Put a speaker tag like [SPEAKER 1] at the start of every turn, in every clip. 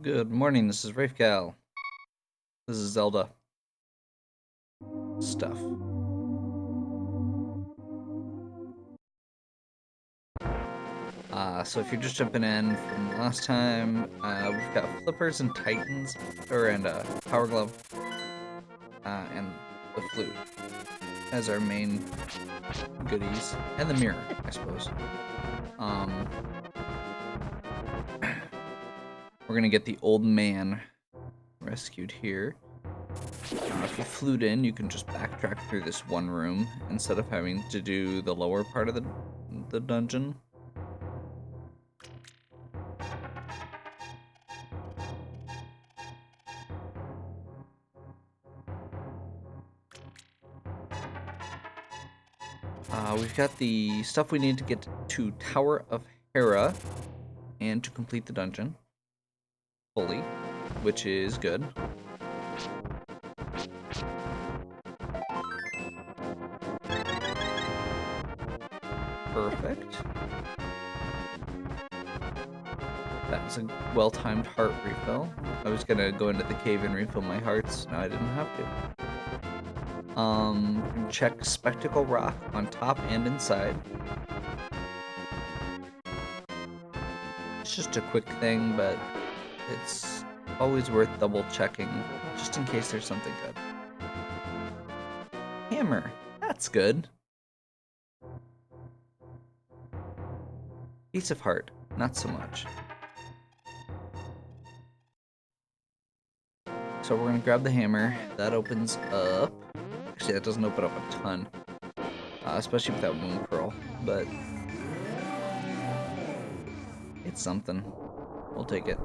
[SPEAKER 1] Good morning, this is Rafegal. This is Zelda. Stuff. So if you're just jumping in from last time, we've got Flippers and Titans, and Power Glove, and the Flute as our main goodies, and the mirror, I suppose. We're gonna get the old man rescued here. If you flute in, you can just backtrack through this one room instead of having to do the lower part of the dungeon. We've got the stuff we need to get to Tower of Hera and to complete the dungeon fully, which is good. Perfect. That was a well-timed heart refill. I was gonna go into the cave and refill my hearts. Now I didn't have to. Check Spectacle Rock on top and inside. It's just a quick thing, but it's always worth double checking, just in case there's something good. Hammer, that's good. Piece of heart, not so much. So we're gonna grab the hammer. That opens up. Actually, that doesn't open up a ton, especially with that moon pearl. But it's something. We'll take it.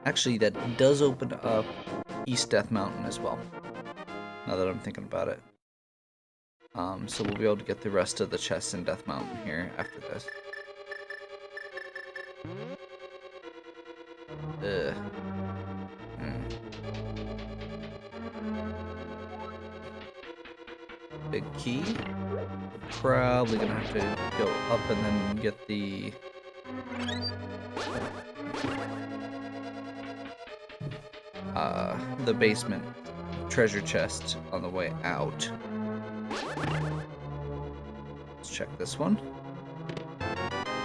[SPEAKER 1] Actually, that does open up East Death Mountain as well. Now that I'm thinking about it. So we'll be able to get the rest of the chests in Death Mountain here after this. Big key. Probably gonna have to go up and then get the basement treasure chest on the way out. Let's check this one.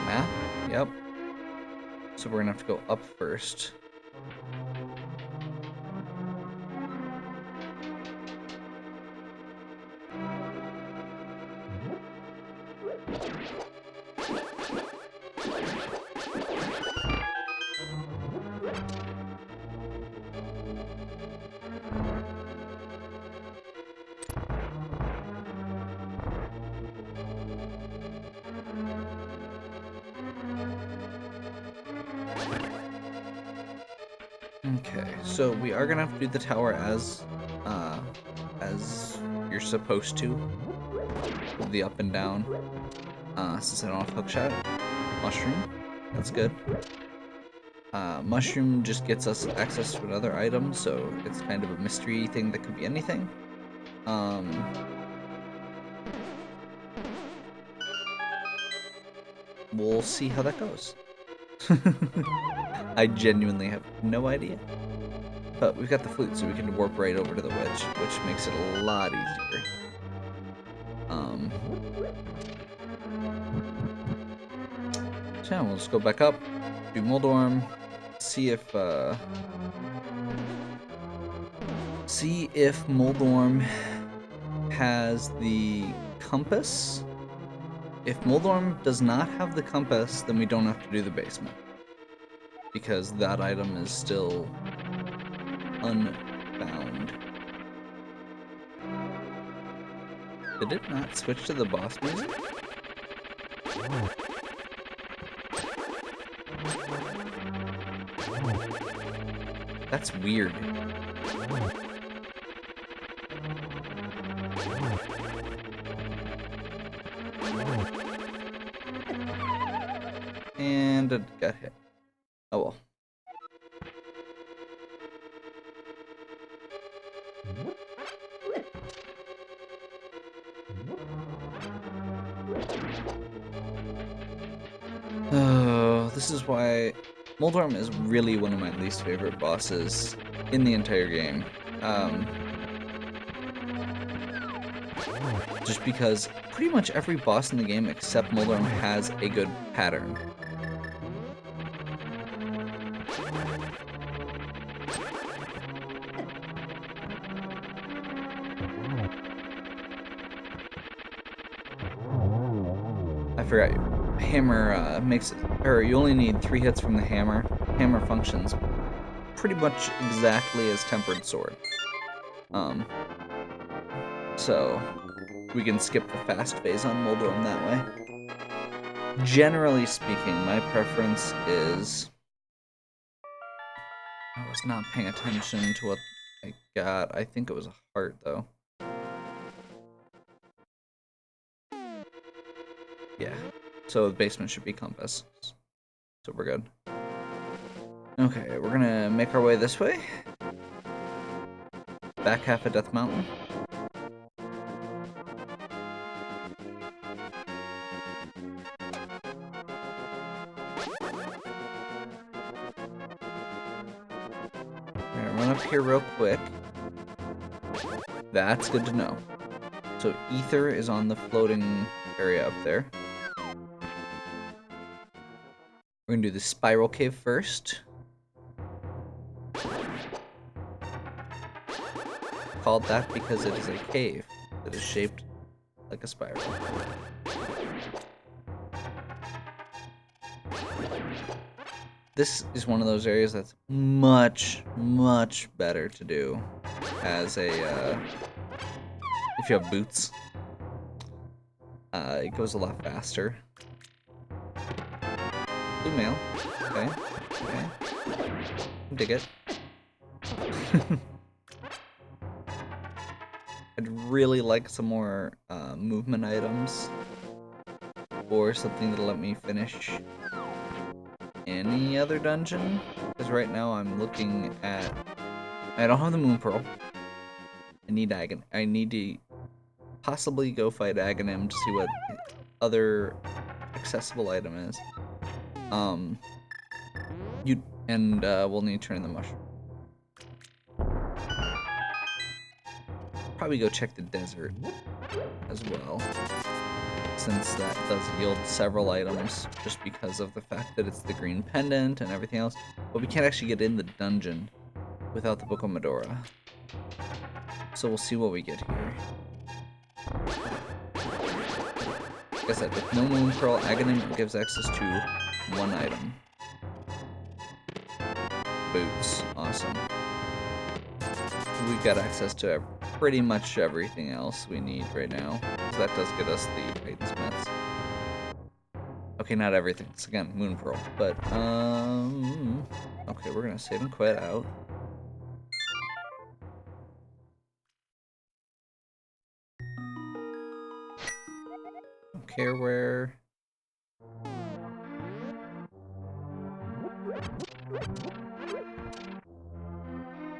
[SPEAKER 1] Map? Yep. So we're gonna have to go up first. Okay, so we are gonna have to do the tower as you're supposed to. The up and down. Since I don't have hookshot. Mushroom. That's good. Mushroom just gets us access to another item, so it's kind of a mystery thing that could be anything. We'll see how that goes. I genuinely have no idea. But we've got the flute, so we can warp right over to the witch, which makes it a lot easier. So we'll just go back up, do Moldorm, see if Moldorm has the compass. If Moldorm does not have the compass, then we don't have to do the basement, because that item is still unbound. Did it not switch to the boss music? That's weird. And it got hit. Oh well. is why Moldorm is really one of my least favorite bosses in the entire game. Just because pretty much every boss in the game except Moldorm has a good pattern. I forgot, hammer makes it, or you only need 3 hits from the hammer. Hammer functions pretty much exactly as tempered sword. So we can skip the fast phase on Moldorm that way. Generally speaking, my preference is... I was not paying attention to what I got. I think it was a heart, though. Yeah. So the basement should be compass. So we're good. Okay, we're gonna make our way this way. Back half of Death Mountain. Run up here real quick. That's good to know. So Ether is on the floating area up there. We're gonna do the spiral cave first. Called that because it is a cave that is shaped like a spiral. This is one of those areas that's much, much better to do as a, if you have boots. It goes a lot faster. Blue mail. Okay. Okay. Dig it. I'd really like some more movement items. Or something that'll let me finish any other dungeon. Because right now I'm looking at... I don't have the Moon Pearl. I need to possibly go fight Aghanim to see what other accessible item is. We'll need to turn the mushroom. Probably go check the desert as well, since that does yield several items just because of the fact that it's the green pendant and everything else. But we can't actually get in the dungeon without the Book of Medora. So we'll see what we get here. Like I said, with no Moon Pearl, Aghanim gives access to 1 item. Boots. Awesome. We've got access to pretty much everything else we need right now. So that does get us the Titans. Okay, not everything. It's again Moon Pearl. But okay, we're gonna save and quit out. Don't care where.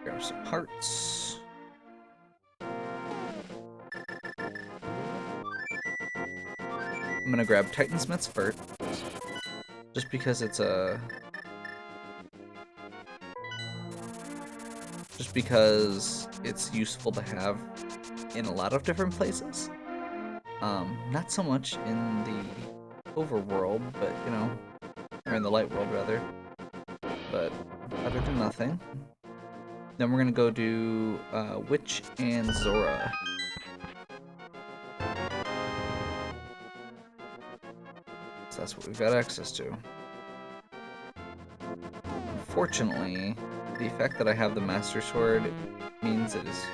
[SPEAKER 1] Grab some hearts. I'm gonna grab Titansmith's first, just because it's a... Just because it's useful to have in a lot of different places. Not so much in the overworld, but, you know, or in the light world, rather. But better than nothing. Then we're gonna go do Witch and Zora. So that's what we've got access to. Unfortunately, the fact that I have the Master Sword means it is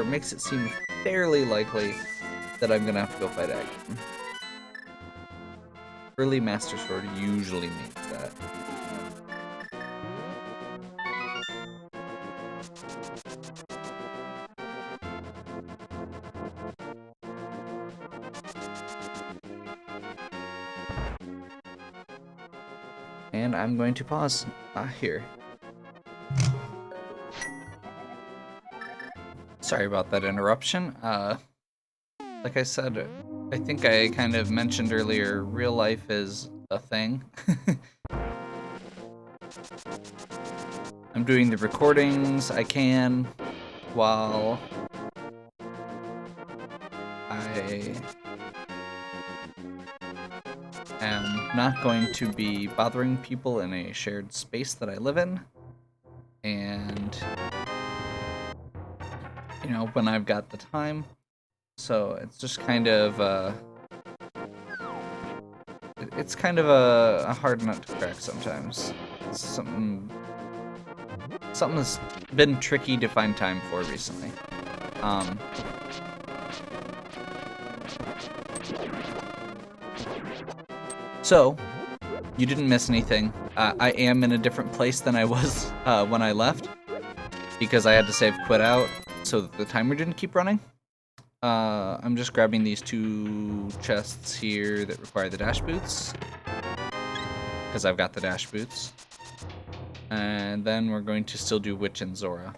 [SPEAKER 1] makes it seem fairly likely that I'm gonna have to go fight Aghanim. Early Master Sword usually means that. And I'm going to pause here. Sorry about that interruption. Like I said, I think I kind of mentioned earlier, real life is a thing. I'm doing the recordings I can while I am not going to be bothering people in a shared space that I live in. And, you know, when I've got the time. So it's just kind of, it's kind of a hard nut to crack sometimes. It's something that's been tricky to find time for recently. So, you didn't miss anything. I am in a different place than I was when I left, because I had to save quit out so that the timer didn't keep running. I'm just grabbing these 2 chests here that require the dash boots, because I've got the dash boots. And then we're going to still do Witch and Zora.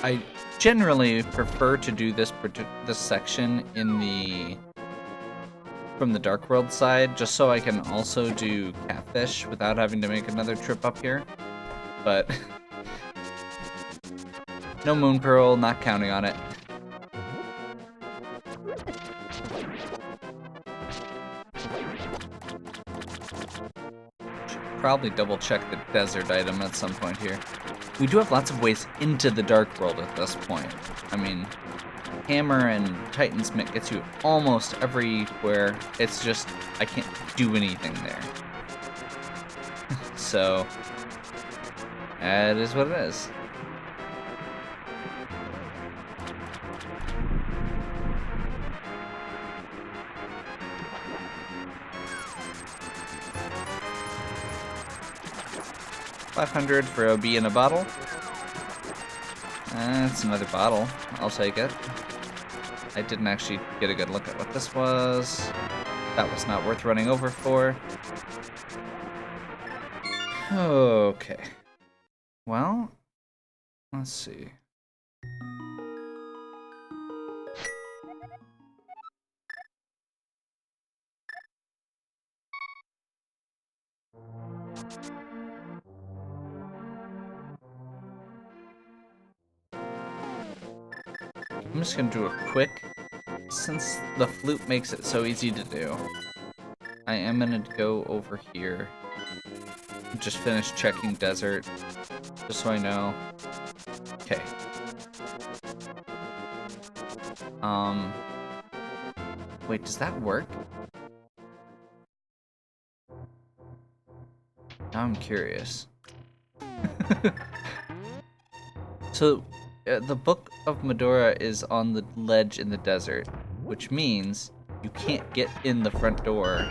[SPEAKER 1] I generally prefer to do this section in from the Dark World side, just so I can also do Catfish without having to make another trip up here. But no Moon Pearl, not counting on it. Should probably double check the desert item at some point here. We do have lots of ways into the Dark World at this point. I mean, Hammer and Titan Smith gets you almost everywhere. It's just, I can't do anything there. So, that is what it is. $500 for a bee in a bottle. That's another bottle. I'll take it. I didn't actually get a good look at what this was. That was not worth running over for. Okay. Well, let's see. I'm just gonna do a quick, since the flute makes it so easy to do. I am gonna go over here. Just finish checking desert, just so I know. Okay. Wait, does that work? Now I'm curious. So, the Book of Medora is on the ledge in the desert, which means you can't get in the front door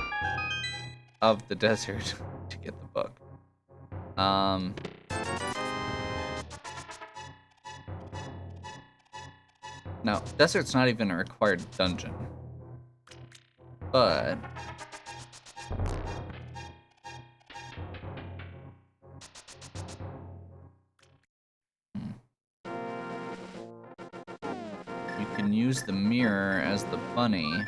[SPEAKER 1] of the desert to get the book. Now, desert's not even a required dungeon, but you can use the mirror as the bunny.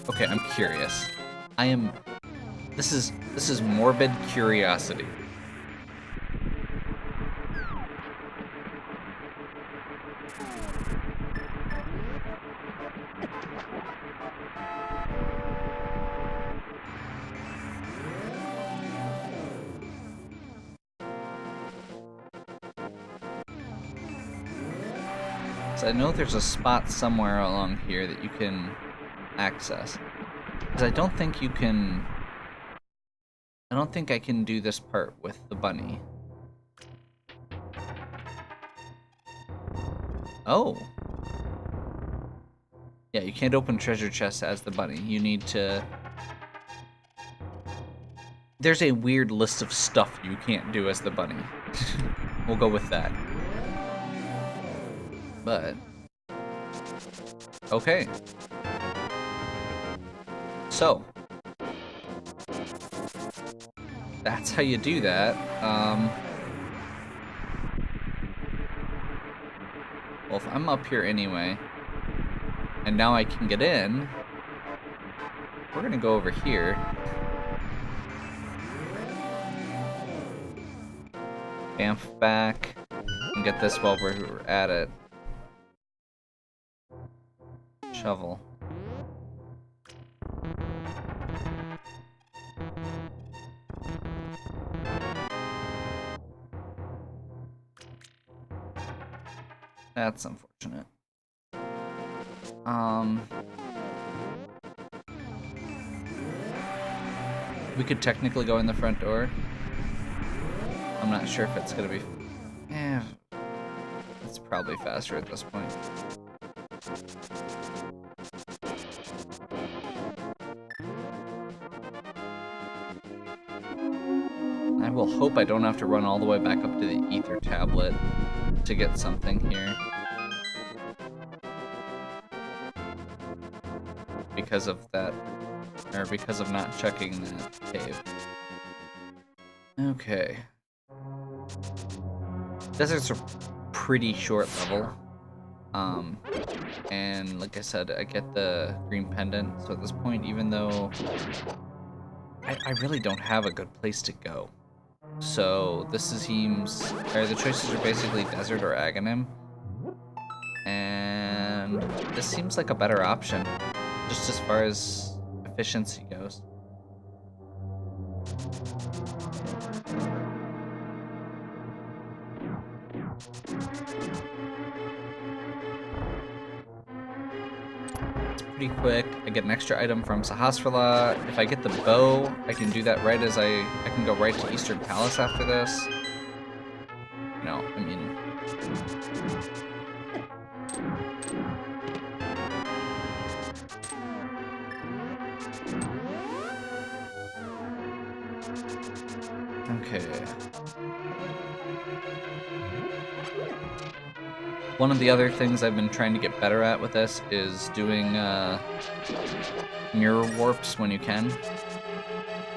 [SPEAKER 1] Okay, I'm curious. This is morbid curiosity. So I know there's a spot somewhere along here that you can access. Because I don't think you can... I don't think I can do this part with the bunny. Oh. Yeah, you can't open treasure chests as the bunny. You need to... There's a weird list of stuff you can't do as the bunny. We'll go with that. But... okay. So... that's how you do that. Well, if I'm up here anyway, and now I can get in, we're gonna go over here. Bamf back, and get this while we're at it. Shovel. That's unfortunate. We could technically go in the front door. I'm not sure if it's gonna be... it's probably faster at this point. I will hope I don't have to run all the way back up to the ether tablet to get something here. Because of that, or because of not checking that cave. Okay. Desert's a pretty short level. And like I said, I get the green pendant, so at this point, even though I really don't have a good place to go. So this seems, or the choices are basically desert or Aghanim. And this seems like a better option, just as far as efficiency goes. It's pretty quick. I get an extra item from Sahasrahla. If I get the bow, I can do that right as I can go right to Eastern Palace after this. No, I mean... okay. One of the other things I've been trying to get better at with this is doing mirror warps when you can.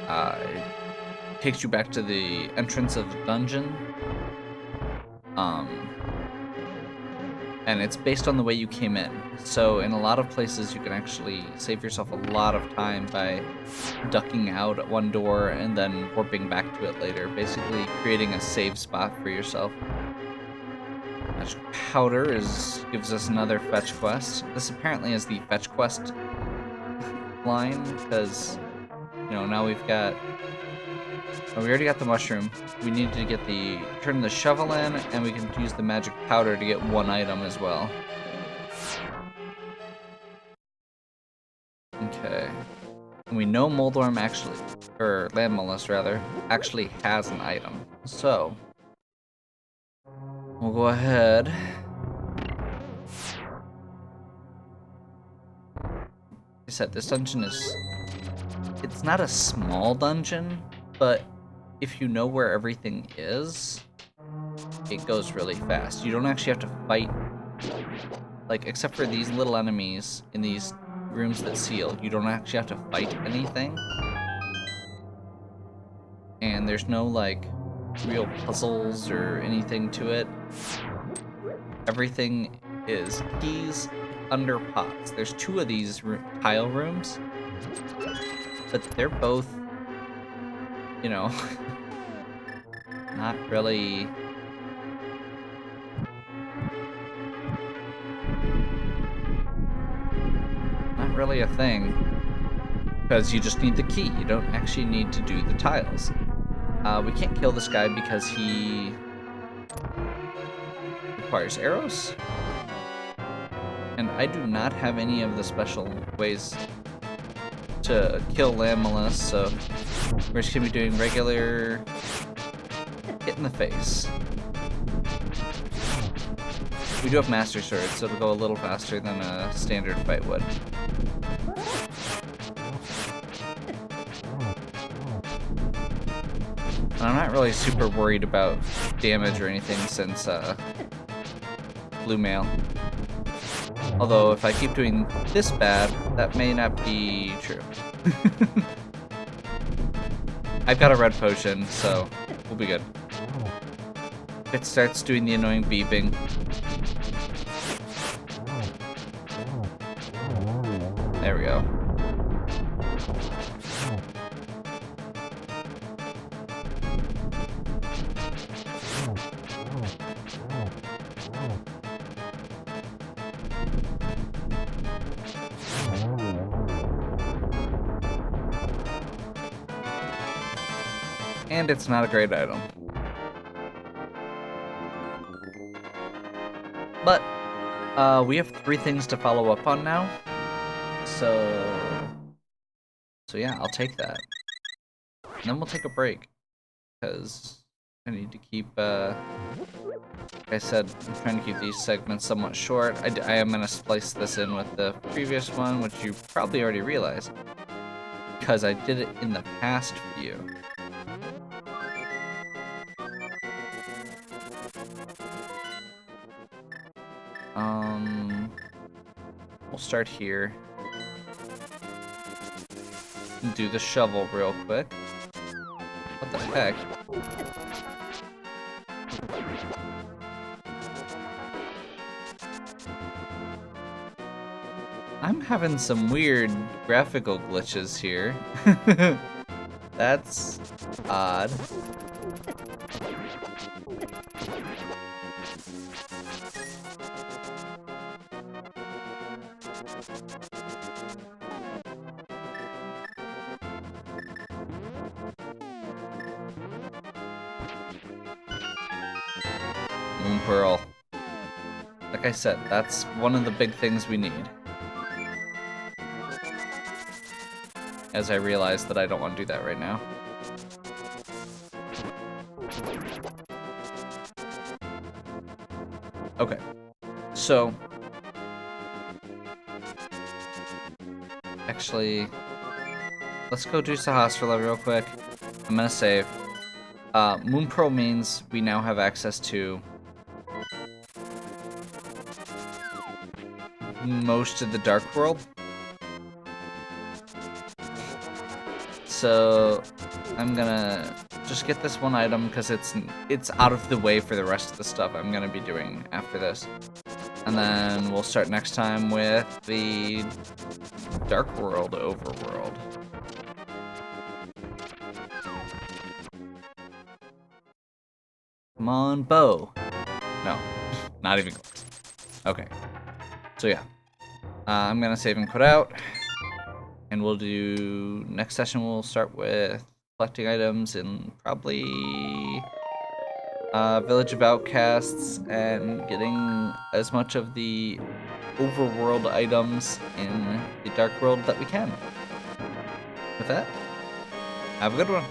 [SPEAKER 1] It takes you back to the entrance of the dungeon. And it's based on the way you came in. So in a lot of places you can actually save yourself a lot of time by ducking out at one door and then warping back to it later, basically creating a save spot for yourself. Magic powder gives us another fetch quest. This apparently is the fetch quest line, because, you know, now we've got... oh, we already got the mushroom. We need to get turn the shovel in, and we can use the magic powder to get one item as well. Okay. And we know Moldorm actually, or Landmolus rather, actually has an item. So, we'll go ahead. Like I said, this dungeon it's not a small dungeon, but if you know where everything is, it goes really fast. You don't actually have to fight, like, except for these little enemies in these rooms that seal, you don't actually have to fight anything. And there's no, like, real puzzles or anything to it. Everything is keys under pots. There's two of these tile rooms, but they're both, you know, not really... not really a thing, because you just need the key. You don't actually need to do the tiles. We can't kill this guy because he requires arrows, and I do not have any of the special ways to kill Landmolus, so we're just gonna be doing regular hit in the face. we do have Master Swords, so it'll go a little faster than a standard fight would. And I'm not really super worried about damage or anything since blue mail. Although if I keep doing this bad, that may not be true. I've got a red potion, so we'll be good. It starts doing the annoying beeping. There we go. And it's not a great item. But we have 3 things to follow up on now. So yeah, I'll take that. And then we'll take a break. Because I need to keep, like I said, I'm trying to keep these segments somewhat short. I am going to splice this in with the previous one, which you probably already realized. Because I did it in the past view. We'll start here. And do the shovel real quick. What the heck? I'm having some weird graphical glitches here. That's odd. Moon Pearl. Like I said, that's one of the big things we need. As I realize that I don't want to do that right now. Okay. So... actually... let's go do Sahasrara real quick. I'm gonna save. Moon Pearl means we now have access to most of the Dark World. So I'm gonna just get this one item because it's out of the way for the rest of the stuff I'm gonna be doing after this. And then we'll start next time with the Dark World overworld. Come on, bow. No, not even close. Okay. So yeah, I'm gonna save and quit out, and we'll do next session. We'll start with collecting items in probably Village of Outcasts and getting as much of the overworld items in the Dark World that we can. With that, have a good one.